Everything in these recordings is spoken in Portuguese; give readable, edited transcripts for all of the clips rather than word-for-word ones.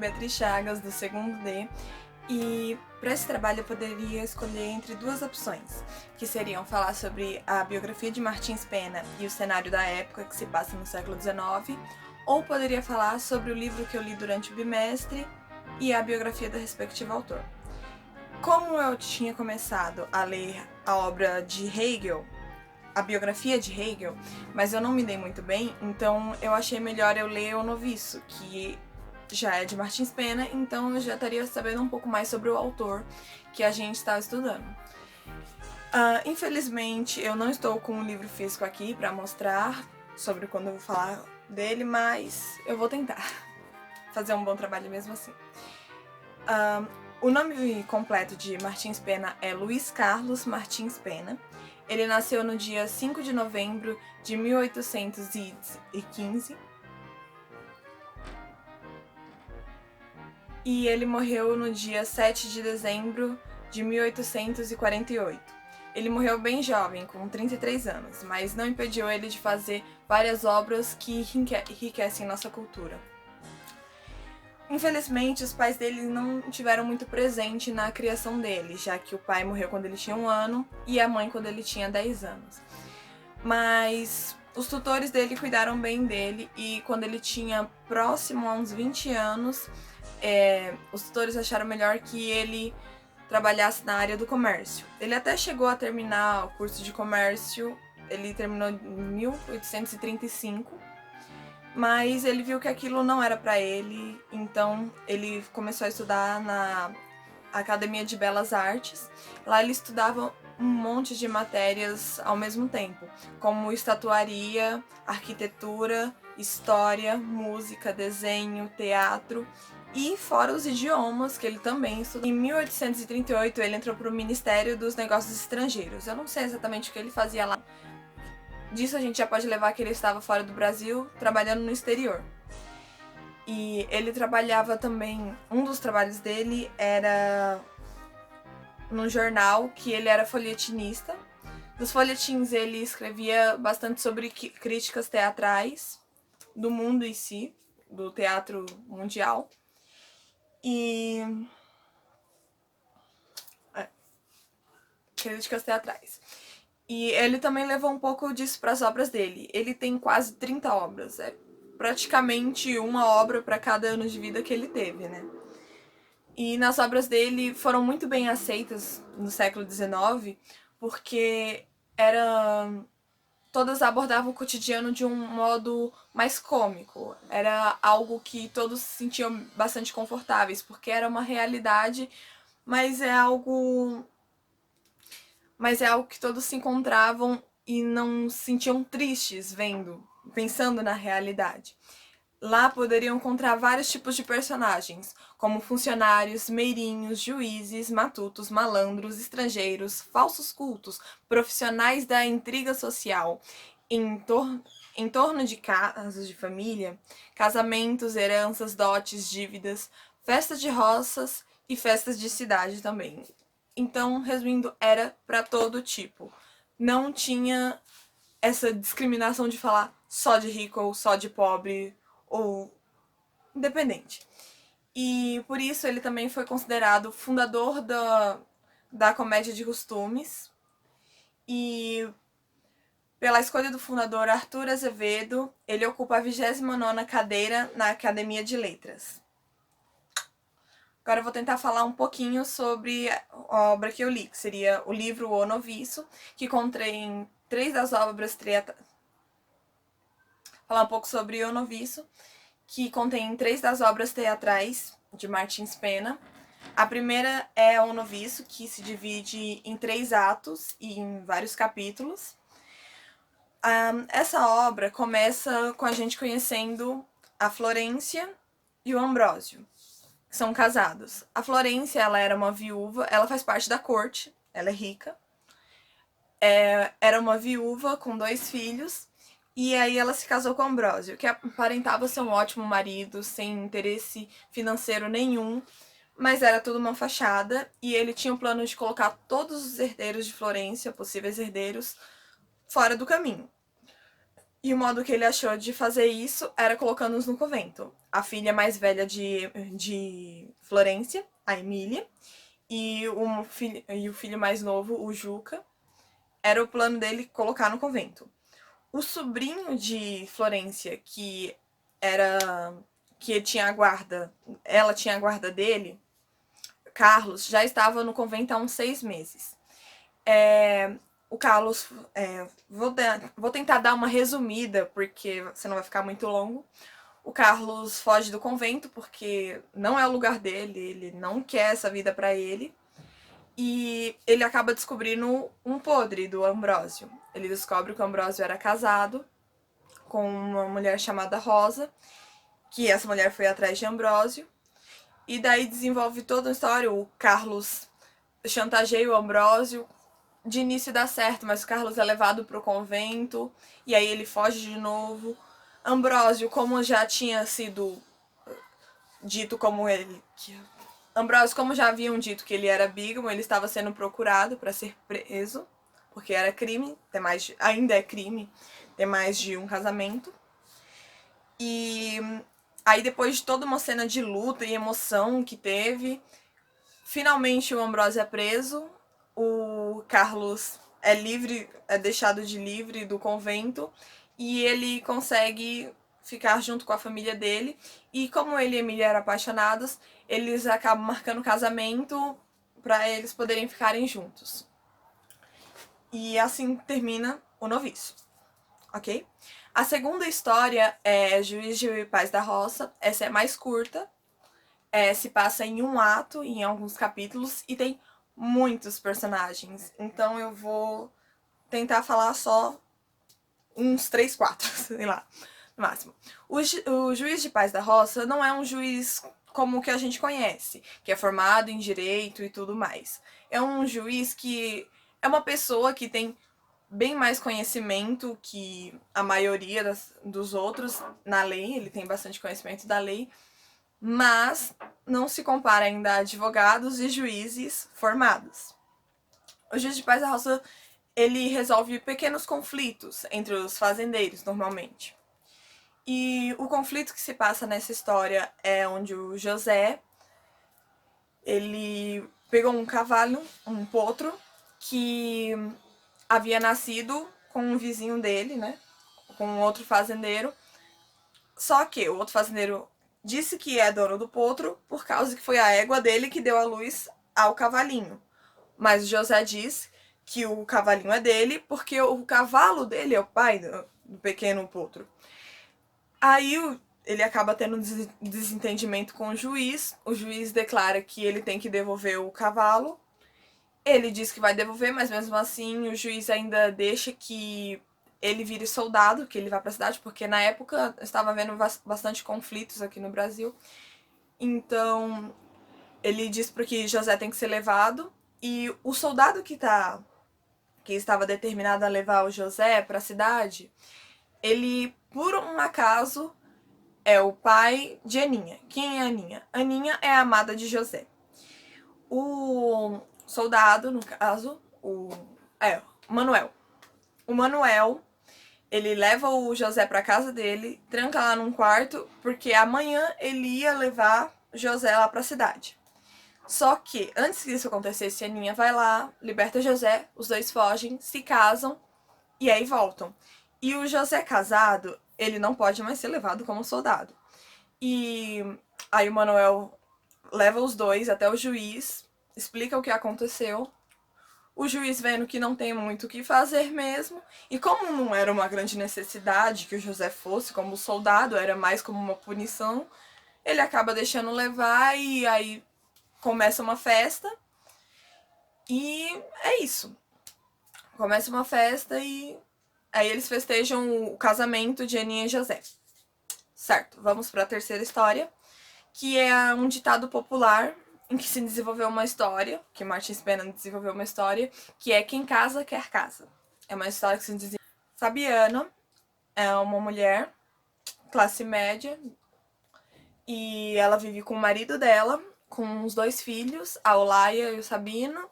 Beatriz Chagas, do segundo D, e para esse trabalho eu poderia escolher entre duas opções, que seriam falar sobre a biografia de Martins Pena e o cenário da época, que se passa no século XIX, ou poderia falar sobre o livro que eu li durante o bimestre e a biografia do respectivo autor. Como eu tinha começado a ler a obra de Hegel, a biografia de Hegel, mas eu não me dei muito bem, então eu achei melhor eu ler O Noviço, que já é de Martins Pena, então eu já estaria sabendo um pouco mais sobre o autor que a gente estava estudando. Infelizmente, eu não estou com um livro físico aqui para mostrar sobre quando eu vou falar dele, mas eu vou tentar fazer um bom trabalho mesmo assim. O nome completo de Martins Pena é Luiz Carlos Martins Pena. Ele nasceu no dia 5 de novembro de 1815 e ele morreu no dia 7 de dezembro de 1848. Ele morreu bem jovem, com 33 anos, mas não impediu ele de fazer várias obras que enriquecem nossa cultura. Infelizmente, os pais dele não tiveram muito presente na criação dele, já que o pai morreu quando ele tinha 1 ano e a mãe quando ele tinha 10 anos. Mas os tutores dele cuidaram bem dele e quando ele tinha próximo a uns 20 anos, os tutores acharam melhor que ele trabalhasse na área do comércio. Ele até chegou a terminar o curso de comércio, ele terminou em 1835, mas ele viu que aquilo não era para ele, então ele começou a estudar na Academia de Belas Artes. Lá ele estudava um monte de matérias ao mesmo tempo, como estatuaria, arquitetura, história, música, desenho, teatro e fora os idiomas, que ele também estudou. Em 1838 ele entrou para o Ministério dos Negócios Estrangeiros. Eu não sei exatamente o que ele fazia lá. Disso a gente já pode levar que ele estava fora do Brasil, trabalhando no exterior. E ele trabalhava também, um dos trabalhos dele era num jornal, que ele era folhetinista. Nos folhetins ele escrevia bastante sobre críticas teatrais do mundo em si, do teatro mundial. Críticas teatrais. E ele também levou um pouco disso para as obras dele. Ele tem quase 30 obras, é praticamente uma obra para cada ano de vida que ele teve, né? E nas obras dele foram muito bem aceitas no século XIX, porque todas abordavam o cotidiano de um modo mais cômico. Era algo que todos se sentiam bastante confortáveis, porque era uma realidade, mas é algo que todos se encontravam e não se sentiam tristes pensando na realidade. Lá poderiam encontrar vários tipos de personagens, como funcionários, meirinhos, juízes, matutos, malandros, estrangeiros, falsos cultos, profissionais da intriga social, em torno de casos de família, casamentos, heranças, dotes, dívidas, festas de roças e festas de cidade também. Então, resumindo, era para todo tipo. Não tinha essa discriminação de falar só de rico ou só de pobre ou independente. E por isso ele também foi considerado fundador da comédia de costumes. E pela escolha do fundador Arthur Azevedo, ele ocupa a 29ª cadeira na Academia de Letras. Agora eu vou tentar falar um pouquinho sobre a obra que eu li, que seria o livro O Noviço, que contém 3 das obras falar um pouco sobre O Noviço, que contém 3 das obras teatrais de Martins Pena. A primeira é O Noviço, que se divide em 3 atos e em vários capítulos. Essa obra começa com a gente conhecendo a Florência e o Ambrósio, que são casados. A Florência, ela era uma viúva, ela faz parte da corte, ela é rica. Era uma viúva com 2 filhos, e aí ela se casou com Ambrósio, que aparentava ser um ótimo marido, sem interesse financeiro nenhum, mas era tudo uma fachada, e ele tinha o plano de colocar todos os herdeiros de Florência, possíveis herdeiros, fora do caminho. E o modo que ele achou de fazer isso era colocando-os no convento. a filha mais velha de Florência, a Emília, e o filho mais novo, o Juca. Era o plano dele colocar no convento. O sobrinho de Florência, que tinha a guarda, ela tinha a guarda dele, Carlos, já estava no convento há uns 6 meses. O Carlos, vou tentar dar uma resumida, porque senão vai ficar muito longo. O Carlos foge do convento porque não é o lugar dele, ele não quer essa vida pra ele. E ele acaba descobrindo um podre do Ambrósio. Ele descobre que o Ambrósio era casado com uma mulher chamada Rosa, que essa mulher foi atrás de Ambrósio. E daí desenvolve toda a história. O Carlos chantageia o Ambrósio. De início dá certo, mas o Carlos é levado pro convento. E aí ele foge de novo. Ambrósio, como já tinha sido dito como ele... Ambrósio, como já haviam dito que ele era bígamo, ele estava sendo procurado para ser preso, porque era crime, ainda é crime, ter mais de um casamento. E aí, depois de toda uma cena de luta e emoção que teve, finalmente o Ambrósio é preso, o Carlos é deixado de livre do convento, e ele consegue ficar junto com a família dele. E como ele e Emília eram apaixonados, eles acabam marcando casamento para eles poderem ficarem juntos. E assim termina o noviço, ok? A segunda história é Juiz de Paz da Roça. Essa é mais curta, se passa em um ato, em alguns capítulos, e tem muitos personagens. Então eu vou tentar falar só uns 3, 4, sei lá, no máximo. O Juiz de Paz da Roça não é um juiz como o que a gente conhece, que é formado em direito e tudo mais. É um juiz que é uma pessoa que tem bem mais conhecimento que a maioria dos outros na lei, ele tem bastante conhecimento da lei, mas não se compara ainda a advogados e juízes formados. O Juiz de Paz da Roça, ele resolve pequenos conflitos entre os fazendeiros, normalmente. E o conflito que se passa nessa história é onde o José, ele pegou um cavalo, um potro, que havia nascido com um vizinho dele, né, com um outro fazendeiro. Só que o outro fazendeiro disse que é dono do potro por causa que foi a égua dele que deu a luz ao cavalinho. Mas o José diz que o cavalinho é dele porque o cavalo dele é o pai do pequeno potro. Aí ele acaba tendo um desentendimento com o juiz declara que ele tem que devolver o cavalo. Ele diz que vai devolver, mas mesmo assim o juiz ainda deixa que ele vire soldado, que ele vá pra cidade, porque na época estava havendo bastante conflitos aqui no Brasil. Então ele diz para que José tem que ser levado, e o soldado que estava determinado a levar o José para a cidade, ele, por um acaso, é o pai de Aninha. Quem é Aninha? Aninha é a amada de José. O soldado, no caso, o Manuel. O Manuel, ele leva o José pra casa dele, tranca lá num quarto, porque amanhã ele ia levar José lá pra cidade. Só que, antes que isso acontecesse, a Aninha vai lá, liberta José, os dois fogem, se casam, e aí voltam. E o José casado, ele não pode mais ser levado como soldado. E aí o Manuel leva os dois até o juiz, explica o que aconteceu. O juiz, vendo que não tem muito o que fazer mesmo, e como não era uma grande necessidade que o José fosse como soldado, era mais como uma punição, ele acaba deixando levar, e aí começa uma festa. E é isso. Começa uma festa e aí eles festejam o casamento de Aninha e José. Certo, vamos para a terceira história, que é um ditado popular em que se desenvolveu uma história, que Martins Pena desenvolveu uma história, que é quem casa quer casa. É uma história que se desenvolveu. Fabiana é uma mulher, classe média, e ela vive com o marido dela, com os 2 filhos, a Olaia e o Sabino,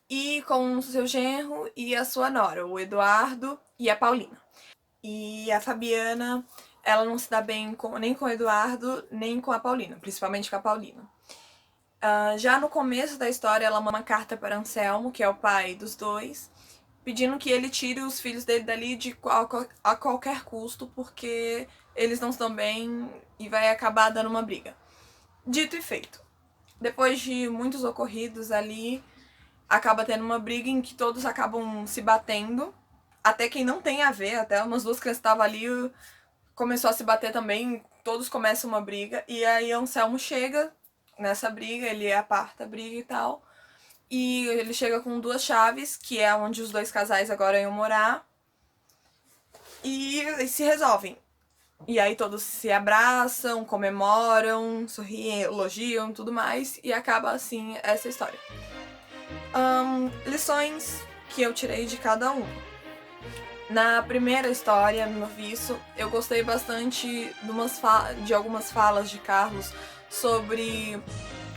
e com o seu genro e a sua nora, o Eduardo e a Paulina. E a Fabiana ela não se dá bem nem com o Eduardo, nem com a Paulina, principalmente com a Paulina. Já no começo da história, ela manda uma carta para Anselmo, que é o pai dos dois, pedindo que ele tire os filhos dele dali a qualquer custo, porque eles não estão bem e vai acabar dando uma briga. Dito e feito. Depois de muitos ocorridos ali, acaba tendo uma briga em que todos acabam se batendo, até quem não tem a ver, até umas duas crianças estavam ali, começou a se bater também, todos começam uma briga, e aí Anselmo chega nessa briga, ele aparta a briga e tal, e ele chega com duas chaves, que é onde os dois casais agora iam morar, e se resolvem. E aí todos se abraçam, comemoram, sorriem, elogiam, tudo mais, e acaba assim essa história. Lições que eu tirei de cada um. Na primeira história, no Noviço, eu gostei bastante de algumas falas de Carlos sobre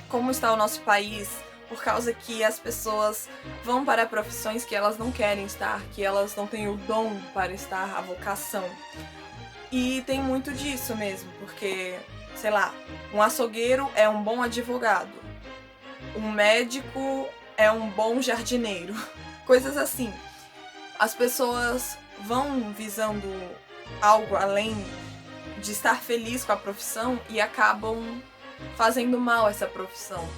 como está o nosso país, por causa que as pessoas vão para profissões que elas não querem estar, que elas não têm o dom para estar, a vocação. E tem muito disso mesmo, porque, sei lá, um açougueiro é um bom advogado, um médico é um bom jardineiro, coisas assim. As pessoas vão visando algo além de estar feliz com a profissão e acabam fazendo mal essa profissão.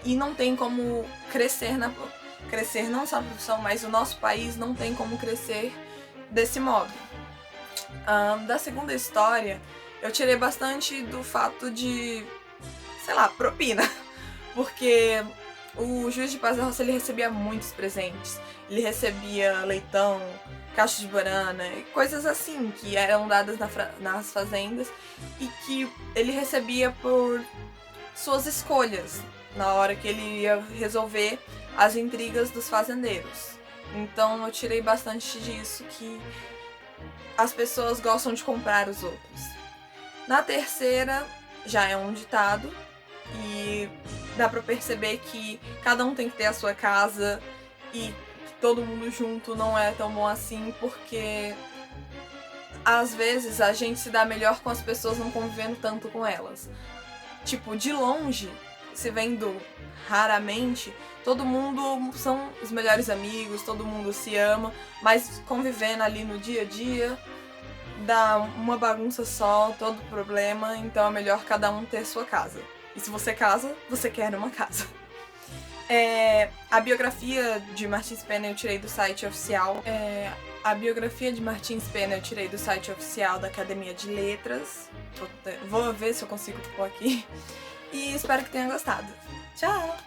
E não tem como crescer não só na profissão, mas o nosso país não tem como crescer desse modo. Da segunda história, eu tirei bastante do fato de, sei lá, propina. Porque o juiz de paz da roça, ele recebia muitos presentes. Ele recebia leitão, caixa de banana, coisas assim, que eram dadas nas fazendas e que ele recebia por suas escolhas, na hora que ele ia resolver as intrigas dos fazendeiros. Então eu tirei bastante disso, que as pessoas gostam de comprar os outros. Na terceira, já é um ditado, e dá pra perceber que cada um tem que ter a sua casa e todo mundo junto não é tão bom assim, porque às vezes a gente se dá melhor com as pessoas não convivendo tanto com elas. Tipo, de longe, se vendo raramente, todo mundo são os melhores amigos, todo mundo se ama, mas convivendo ali no dia a dia dá uma bagunça só, todo problema, então é melhor cada um ter sua casa. E se você casa, você quer uma casa. A biografia de Martins Pena eu tirei do site oficial. A biografia de Martins Pena eu tirei do site oficial da Academia de Letras. Vou ver se eu consigo pôr aqui. E espero que tenha gostado. Tchau!